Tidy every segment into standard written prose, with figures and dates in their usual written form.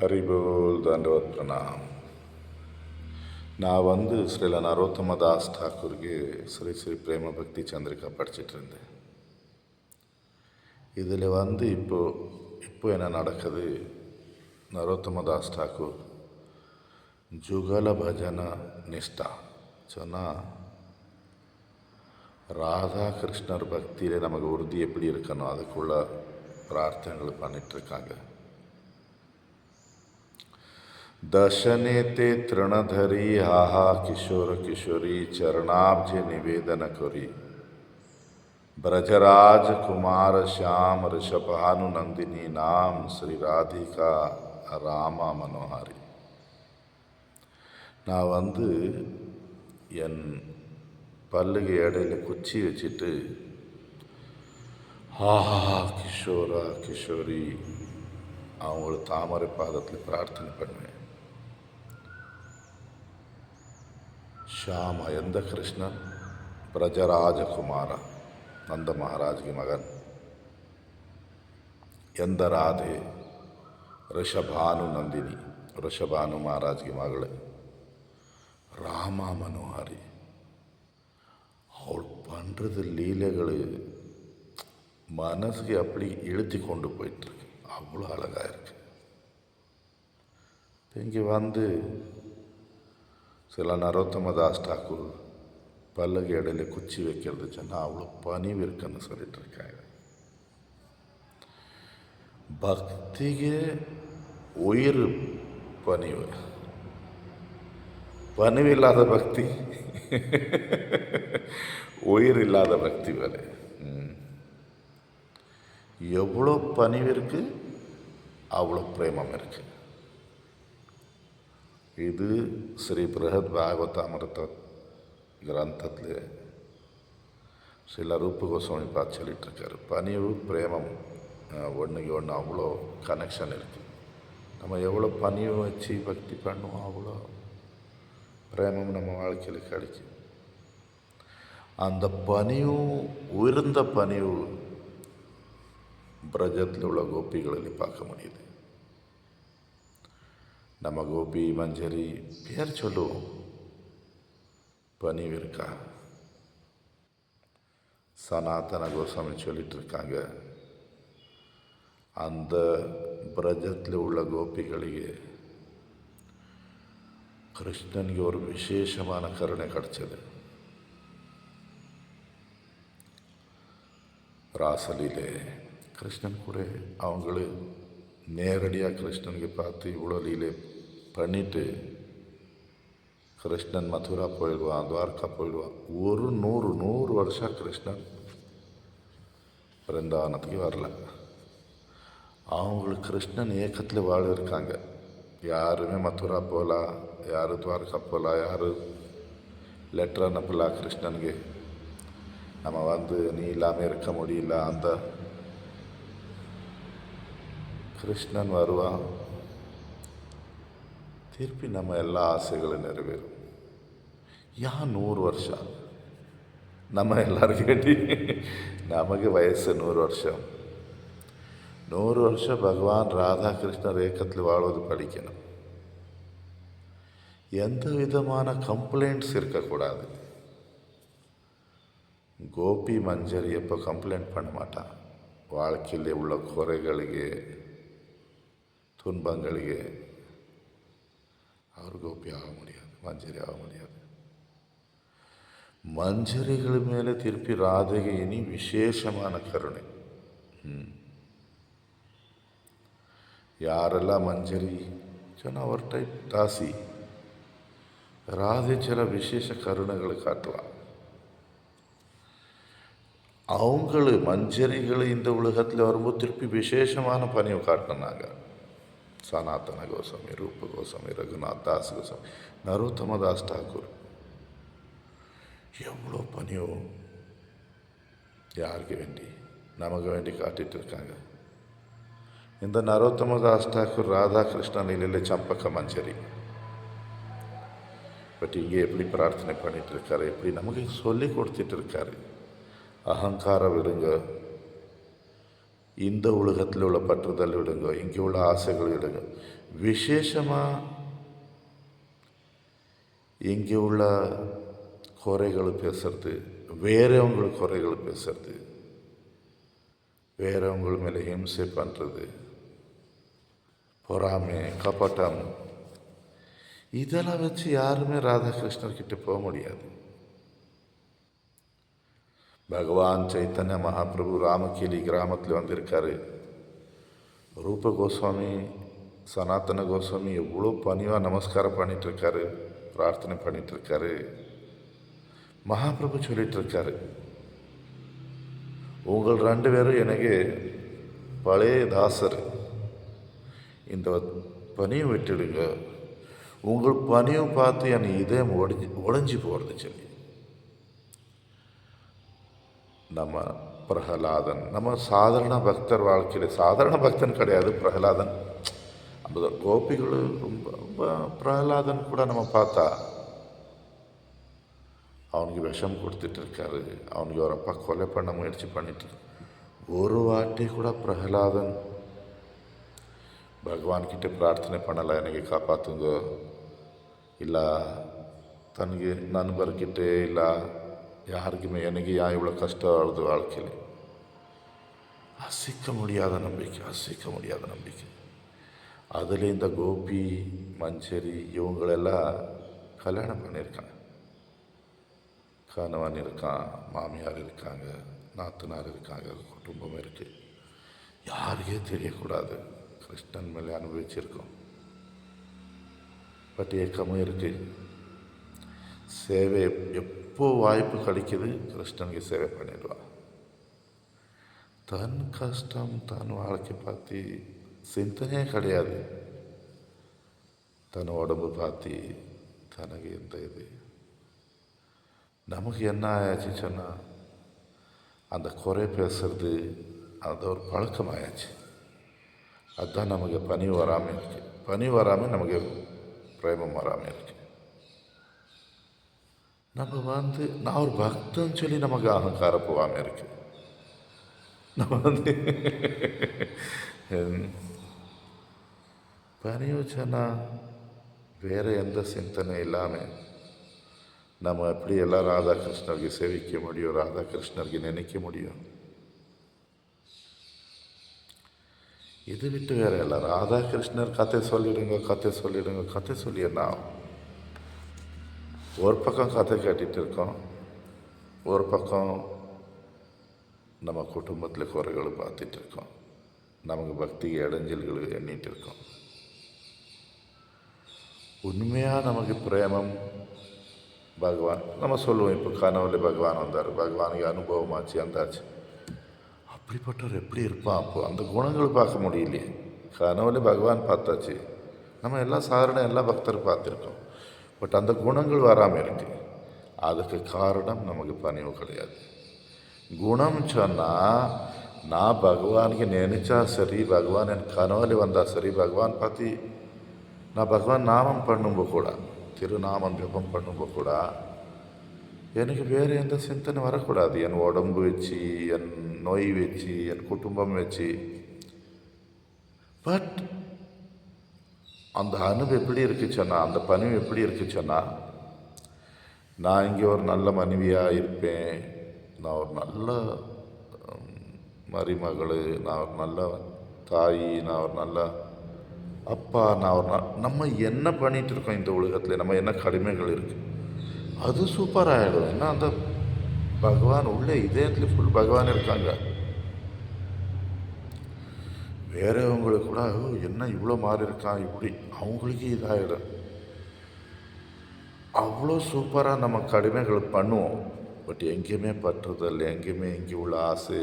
ஹரிபோல் தண்டவத் பிரணாம். நான் ஸ்ரீல நரோத்தம தாஸ் ಠಾಕೂರ್ಗೆ ஸ்ரீ ஸ்ரீ பிரேம பக்தி சந்திரிகா படிச்சுட்டு இருந்தேன். இதில் இப்போ என்ன நடக்குது, நரோத்தம தாஸ் ಠಾಕೂர் ஜுகல பஜன நிஷ்டா சொன்னால், ராதா கிருஷ்ணர் பக்தியில் நமக்கு உறுதி எப்படி இருக்கணும் அதுக்குள்ள பிரார்த்தனைகள் பண்ணிகிட்ருக்காங்க. दशने ते तृणधरी हाहा किशोर किशोरी चरणाब्ज निवेदन करी ब्रजराज कुमार श्याम ऋषभानुनंदिनी नाम श्री राधिका ராமா மனோஹாரி. நான் என் பல்லுக்கு இடையில குச்சி வச்சுட்டு ஆஹா கிஷோரா கிஷோரி அவங்கள தாமரை பாதத்தில் பிரார்த்தனை பண்ணுவேன். ಶ್ಯಾಮ ಎಂದ ಕೃಷ್ಣನ್ ಬ್ರಜರಾಜಕುಮಾರ, ನಂದ ಮಹಾರಾಜ್ಗೆ ಮಗನ್. ಎಂದ ರಾಧೆ ಋಷಭಾನು ನಂದಿನಿ, ಋಷಭಾನು ಮಹಾರಾಜ್ಗೆ ಮಗಳು. ராம மனோஹாரி, அவள் பண்ணுறது லீலைகள் மனசுக்கு அப்படி இழுத்தி கொண்டு போயிட்டுருக்கு. அவ்வளோ அழகாக இருக்கு. இங்கே சில நரோத்தம தாஸ் ಠಾಕೂர் பல்லுக்கு இடையில குச்சி வைக்கிறது சொன்னால் அவ்வளோ பணிவு இருக்குன்னு சொல்லிட்டு இருக்காங்க. பக்திಗೆ உயிர் பணிவு, பணிவு இல்லாத பக்தி உயிர் இல்லாத பக்தி வேலை. எவ்வளோ பணிவு இருக்கு, அவ்வளோ பிரேமம் இருக்கு. இது ஸ்ரீ பிரஹத் பாகவதாமிருத கிரந்தத்தில் சில ரூப கோஸ்வாமி பார்த்து சொல்லிகிட்ருக்காரு. பணிவு பிரேமம் ஒன்றுக்கு ஒன்று அவ்வளோ கனெக்ஷன் இருக்குது. நம்ம எவ்வளோ பணிவு வச்சு பக்தி பண்ணுவோம், அவ்வளோ பிரேமம் நம்ம வாழ்க்கையில் கிடைக்கும். அந்த பணிவு, உயர்ந்த பணிவு பிரஜத்தில் உள்ள கோபிகளில் பார்க்க முடியுது. நம்ம கோபி மஞ்சரி பேர் சொல்லுவோம், பணிவு இருக்கா? சனாதன கோஸ்வாமி சொல்லிட்டு இருக்காங்க, அந்த பிரஜத்தில் உள்ள கோபிಗಳಿಗೆ கிருஷ்ணனுக்கு ஒரு விசேஷமான கருணை கிடைச்சது. ராசலீலே கிருஷ்ணன் கூட அவங்களு நேரடியாக கிருஷ்ணனுக்கு பார்த்து இவ்வளோ லீலை பண்ணிட்டு கிருஷ்ணன் மதுரா போயிடுவான், துவாரகா போயிடுவான். ஒரு 100 வருஷம் கிருஷ்ணன் பிருந்தாவனத்துக்கு வரல. அவங்களுக்கு கிருஷ்ணன் ஏக்கத்தில் வாழ இருக்காங்க. யாருமே மதுரா போகலாம், யார் துவாரகா போகலாம், யார் லெட்டர் அனுப்பலாம் கிருஷ்ணனுக்கு. நம்ம நீ இல்லாமல் இருக்க முடியல. அந்த கிருஷ்ணன் வருவான், திருப்பி நம்ம எல்லா ஆசைகளும் நிறைவேறும். ஏன் 100 வருஷம்? நம்ம எல்லாரும் கேட்டி, நமக்கு வயசு 100 வருஷம். 100 வருஷம் பகவான் ராதா கிருஷ்ணர் ஏக்கத்தில் வாழ்வது படிக்கணும். எந்த விதமான கம்ப்ளைண்ட்ஸ் இருக்கக்கூடாது. கோபி மஞ்சரி எப்போ கம்ப்ளைண்ட் பண்ண மாட்டான். வாழ்க்கையில் உள்ள குறைಗಳಿಗೆ, துன்பಗಳಿಗೆ அவர் கோபி ஆக முடியாது, மஞ்சரி ஆக முடியாது. மஞ்சரிகள் மேலே திருப்பி ராதைಗೆ இனி விசேஷமான கருணை. யாரெல்லாம் மஞ்சரி சொன்னால் அவர் டைப் தாசி, ராதை சில விசேஷ கருணைகளை காட்டலாம். அவங்களு மஞ்சரிகளை இந்த உலகத்தில் வரும்போது திருப்பி விசேஷமான பணியை காட்டினாங்க. சனாதன கோஸ்வாமி, ரூப கோஸ்வாமி, ரகுநாத் தாஸ் கோஸ்வாமி, நரோத்தம தாஸ் ಠಾಕೂர் எவ்வளோ பணியோ யாருக்கு வேண்டி, நமக்கு வேண்டி காட்டிகிட்டு இருக்காங்க. இந்த நரோத்தம தாஸ் ಠಾಕೂர் ராதா கிருஷ்ண லீலையில் சம்பக்க மஞ்சரி. பட் இங்கே எப்படி பிரார்த்தனை பண்ணிகிட்டு இருக்காரு, எப்படி நமக்கு சொல்லி கொடுத்துட்டு இருக்காரு. அகங்காரம் விடுங்க, இந்த உலகத்தில் உள்ள பற்றுதல் விடுங்க, இங்கே உள்ள ஆசைகள் விடுங்க. விசேஷமாக இங்கே உள்ள குறைகள் பேசுறது, வேறவங்களுக்கு குறைகள் பேசுறது, வேறவங்க மேலே ஹிம்சை பண்ணுறது, பொறாமை, கபட்டம், இதெல்லாம் வச்சு யாருமே ராதாகிருஷ்ணர்கிட்ட போக முடியாது. பகவான் சைத்தன்ய மகாபிரபு ராமகேலி கிராமத்தில் வந்திருக்காரு. ரூப கோஸ்வாமி, சனாத்தன கோஸ்வாமி எவ்வளோ பணிவாக நமஸ்காரம் பண்ணிகிட்ருக்காரு, பிரார்த்தனை பண்ணிகிட்ருக்காரு. மகாபிரபு சொல்லிகிட்ருக்காரு, உங்கள் 2 பேரும் எனக்கு பழைய தாசர், இந்த பணியை விட்டுடுங்க. உங்கள் பணியை பார்த்து என் இதயம் உடைஞ்சி போகிறது சொல்லி. நம்ம பிரகலாதன், நம்ம சாதாரண பக்தர் வாழ்க்கையில், சாதாரண பக்தன் கிடையாது பிரகலாதன். அந்த கோபிகள் ரொம்ப ரொம்ப பிரகலாதன் கூட நம்ம பார்த்தா அவனுக்கு விஷம் கொடுத்துட்டு இருக்காரு, அவனுக்கு ஒரு அப்பா கொலை பண்ண முயற்சி பண்ணிட்டு. ஒரு வாட்டி கூட பிரகலாதன் பகவான்கிட்ட பிரார்த்தனை பண்ணலை, எனக்கு காப்பாற்றுங்க, இல்லை தனக்கு நண்பர்கிட்ட, இல்லை யாருக்குமே எனக்கு ஏன் இவ்வளோ கஷ்டம் வருது வாழ்க்கையில். அசைக்க முடியாத நம்பிக்கை, அசைக்க முடியாத நம்பிக்கை. அதில் இந்த கோபி, மஞ்சரி இவங்களெல்லாம் கல்யாணம் பண்ணியிருக்காங்க. கணவன் இருக்கான், மாமியார் இருக்காங்க, நாத்தனார் இருக்காங்க, குடும்பம் இருக்குது. யாருக்கே தெரியக்கூடாது. கிருஷ்ணன் மேலே அனுபவிச்சிருக்கோம். பட் ஏக்கமும் இருக்குது. சேவை எப்போ வாய்ப்பு கிடைக்கிது கிருஷ்ணனுக்கு சேவை பண்ணிடுவான். தன் கஷ்டம், தன் வாழ்க்கை பார்த்து சிந்தனையே கிடையாது. தன் உடம்பு பார்த்து தனக்கு எந்த இது. நமக்கு என்ன ஆயாச்சு சொன்னால், அந்த குறை பேசுறது அது ஒரு பழக்கம் ஆயாச்சு. அதுதான் நமக்கு பணிவு வராமல் இருக்குது. பணிவு வராமல் நமக்கு பிரேமம் வராமல் இருக்குது. நம்ம நான் ஒரு பக்தன்னு சொல்லி நமக்கு அகங்காரம் போகாமல் இருக்கு. நம்ம பணிவு சொன்னால் வேறு எந்த சிந்தனை இல்லாமல் நம்ம எப்படி எல்லாம் ராதாகிருஷ்ணருக்கு சேவிக்க முடியும், ராதாகிருஷ்ணருக்கு நினைக்க முடியும். இது விட்டு வேற இல்லை. ராதாகிருஷ்ணர் கதை சொல்லிடுங்க, கதை சொல்லிடுங்க, கதை சொல்லி என்ன ஆகும்? ஒரு பக்கம் கதை கேட்டுட்டு இருக்கோம், ஒரு பக்கம் நம்ம குடும்பத்தில் குறைகளை பார்த்துட்டு இருக்கோம், நமக்கு பக்தி இடைஞ்சல்கள் எண்ணிட்டு இருக்கோம். உண்மையாக நமக்கு பிரேமம் பகவான், நம்ம சொல்லுவோம் இப்போ கனவுல பகவான் வந்தார், பகவானுக்கு அனுபவமாச்சு வந்தாச்சு. அப்படிப்பட்டவர் எப்படி இருப்பான்? அப்போது அந்த குணங்கள் பார்க்க முடியலையே. கனவுல பகவான் பார்த்தாச்சு, நம்ம எல்லாம் சாதாரண எல்லா பக்தரும் பார்த்துருக்கோம். பட் அந்த குணங்கள் வராமல் இருக்கு. அதுக்கு காரணம் நமக்கு பணிவு கிடையாது. குணம் சொன்னால் நான் பகவானுக்கு நினைச்சா சரி, பகவான் என் கனவுல வந்தால் சரி, பகவான் பார்த்து நான் பகவான் நாமம் பண்ணும்போது கூட, திருநாமம் ஜபம் பண்ணும்போது கூட எனக்கு வேறு எந்த சிந்தனை வரக்கூடாது. என் உடம்பு வச்சு, என் நோய் வச்சு, என் குடும்பம் வச்சு. பட் அந்த அனுபவம் எப்படி இருக்குச்சுன்னா, அந்த பணிவு எப்படி இருக்குச்சுன்னா, நான் இங்கே ஒரு நல்ல மனைவியாக இருப்பேன், நான் ஒரு நல்ல மருமகள், நான் ஒரு நல்ல தாய், நான் ஒரு நல்ல அப்பா, நான் ஒரு நம்ம என்ன பண்ணிகிட்டு இருக்கோம் இந்த உலகத்தில், நம்ம என்ன கடமைகள் இருக்குது, அது சூப்பராகிடும். ஏன்னா அந்த பகவான் உள்ளே இதயத்தில் ஃபுல் பகவான் இருக்காங்க. வேறவங்களுக்கு கூட என்ன இவ்வளோ மாறி இருக்கான் இப்படி, அவங்களுக்கு இதாகிடும். அவ்வளோ சூப்பராக நம்ம கடமைகள் பண்ணுவோம். பட் எங்கேயுமே பற்றுதல், எங்கேயுமே இங்கே உள்ள ஆசை,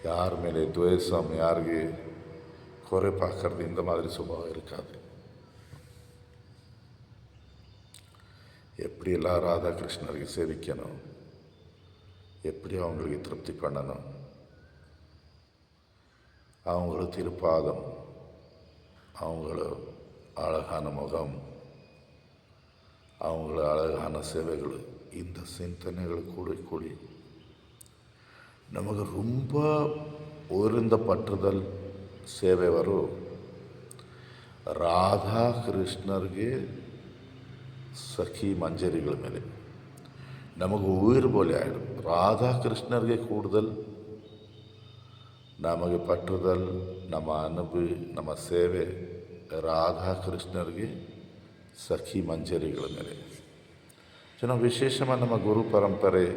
யார் மேலே துவேஷம், யாருக்கு குறை பார்க்கறது, இந்த மாதிரி சுபாவம் இருக்காது. எப்படி எல்லாம் ராதாகிருஷ்ணருக்கு சேவிக்கணும், எப்படி அவங்களுக்கு திருப்தி பண்ணணும், அவங்கள திருப்பாதம், அவங்கள அழகான முகம், அவங்கள அழகான சேவைகள், இந்த சிந்தனைகள் கூடி கூடி நமக்கு ரொம்ப ಊರಿಂದ ಪಟ್ಟದಲ್ಲಿ ಸೇವೆಯವರು ರಾಧಾಕೃಷ್ಣರಿಗೆ ಸಖಿ ಮಂಜರಿಗಳ ಮೇಲೆ നമുക്ക് ഉയർ പോലെ ആയിടും. രാധാകൃഷ്ണർക്ക് കൂടുതൽ ನಮಗೆ ಪಟ್ಟದಲ್ ನಮ್ಮ ಅನುಭವಿ ನಮ್ಮ ಸೇವೆ ರಾಧಾಕೃಷ್ಣರಿಗೆ ಸಖಿ ಮಂಜರಿಗಳ ಮೇಲೆ ನಾವು ವಿಶೇಷமாக ನಮ್ಮ குரு பரம்பரை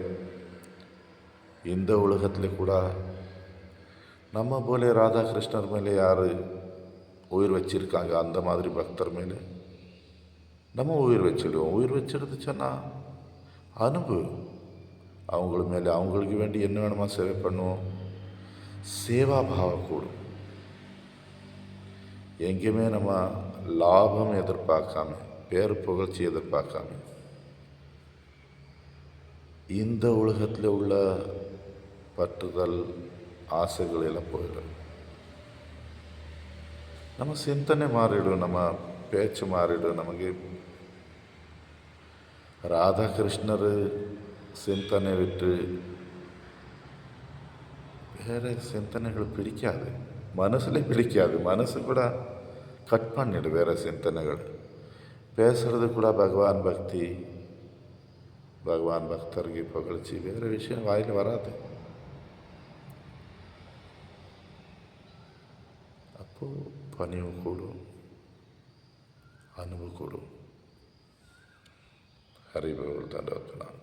இந்த உலகத்தில் கூட நம்ம போல ராதாகிருஷ்ணர் மேலே யார் உயிர் வச்சிருக்காங்க அந்த மாதிரி பக்தர் மேலே நம்ம உயிர் வச்சிடுவோம். உயிர் வச்சிருந்து சொன்னால் அனுபவம் அவங்கள மேலே அவங்களுக்கு வேண்டி என்ன வேணுமா சேவை பண்ணுவோம். சேவாபாவம் கூடும். எங்கேயுமே நம்ம லாபம் எதிர்பார்க்காம பேர் புகழ்ச்சி எதிர்பார்க்காம இந்த உலகத்தில் உள்ள பற்றுதல் ஆசைகள் எல்லாம் போயிடும். நம்ம சிந்தனை மாறிடும், நம்ம பேச்சு மாறிடும். நமக்கு ராதாகிருஷ்ணர் சிந்தனை விட்டு வேறு சிந்தனைகள் பிடிக்காது, மனசில் பிடிக்காது. மனசு கூட கட் பண்ணிடு வேறு சிந்தனைகள். பேசுகிறது கூட பகவான் பக்தி, பகவான் பக்தருக்கு புகழ்ச்சி, வேறு விஷயம் வாயில் வராது. அப்போது பணிவு கூடும், அனுபவம் கூடும். ஹரி போல் தண்டவத்தான்.